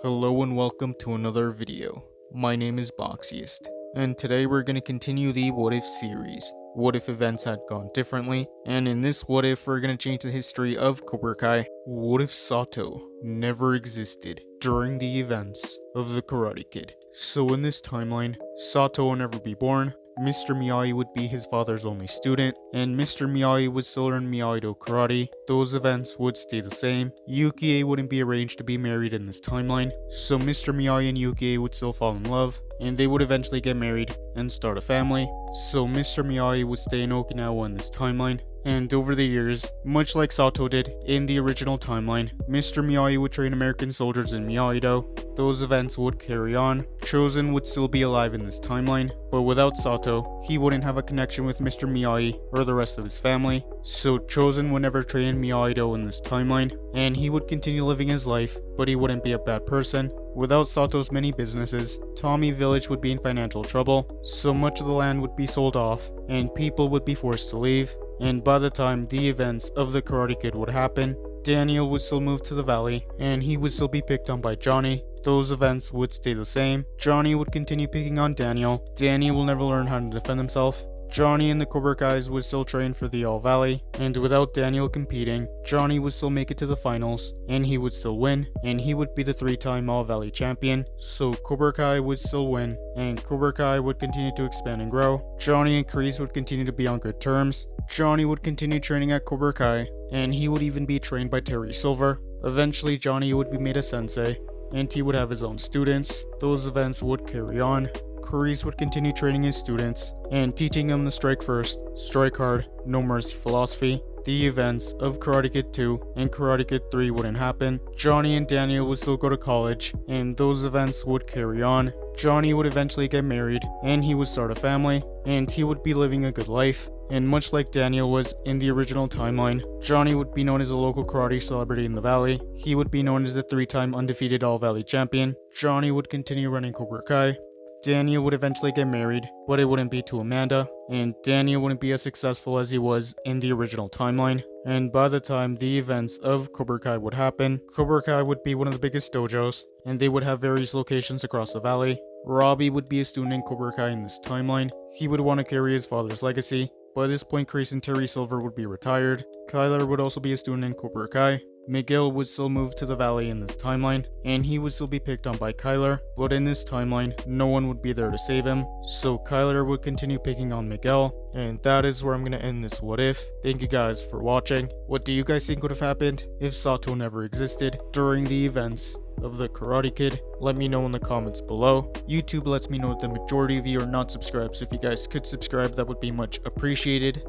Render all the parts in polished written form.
Hello and welcome to another video. My name is Boxiest, and today we're going to continue the What If series. What if events had gone differently? And in this What If, we're going to change the history of Cobra Kai. What if Sato never existed during the events of the Karate Kid? So in this timeline, Sato will never be born. Mr. Miyagi would be his father's only student, and Mr. Miyagi would still learn Miyagi-Do karate. Those events would stay the same. Yukie wouldn't be arranged to be married in this timeline, so Mr. Miyagi and Yukie would still fall in love, and they would eventually get married and start a family. So Mr. Miyagi would stay in Okinawa in this timeline. And over the years, much like Sato did in the original timeline, Mr. Miyagi would train American soldiers in Miyagi-Do. Those events would carry on. Chozen would still be alive in this timeline, but without Sato, he wouldn't have a connection with Mr. Miyagi or the rest of his family. So Chozen would never train in Miyagi-Do in this timeline, and he would continue living his life, but he wouldn't be a bad person. Without Sato's many businesses, Tommy Village would be in financial trouble, so much of the land would be sold off, and people would be forced to leave. And by the time the events of the Karate Kid would happen, Daniel would still move to the valley, and he would still be picked on by Johnny. Those events would stay the same. Johnny would continue picking on Daniel. Danny will never learn how to defend himself. Johnny and the Cobra Kais would still train for the All Valley, and without Daniel competing, Johnny would still make it to the finals, and he would still win, and he would be the 3-time All Valley champion. So Cobra Kai would still win, and Cobra Kai would continue to expand and grow. Johnny and Kreese would continue to be on good terms. Johnny would continue training at Cobra Kai, and he would even be trained by Terry Silver. Eventually, Johnny would be made a sensei, and he would have his own students. Those events would carry on. Kreese would continue training his students and teaching them to strike first, strike hard, no mercy philosophy. The events of Karate Kid 2 and Karate Kid 3 wouldn't happen. Johnny and Daniel would still go to college, and those events would carry on. Johnny would eventually get married, and he would start a family, and he would be living a good life. And much like Daniel was in the original timeline, Johnny would be known as a local karate celebrity in the valley. He would be known as the 3-time undefeated All-Valley champion. Johnny would continue running Cobra Kai. Daniel would eventually get married, but it wouldn't be to Amanda, and Daniel wouldn't be as successful as he was in the original timeline. And by the time the events of Cobra Kai would happen, Cobra Kai would be one of the biggest dojos, and they would have various locations across the valley. Robbie would be a student in Cobra Kai in this timeline. He would want to carry his father's legacy. By this point, Kreese and Terry Silver would be retired. Kyler would also be a student in Cobra Kai. Miguel would still move to the valley in this timeline, and he would still be picked on by Kyler, but in this timeline, no one would be there to save him, so Kyler would continue picking on Miguel, and that is where I'm going to end this What If. Thank you guys for watching. What do you guys think would have happened if Sato never existed during the events of the Karate Kid? Let me know in the comments below. YouTube lets me know that the majority of you are not subscribed, so if you guys could subscribe, that would be much appreciated.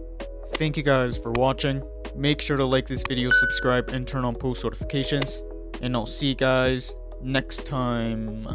Thank you guys for watching. Make sure to like this video, subscribe, and turn on post notifications. And I'll see you guys next time.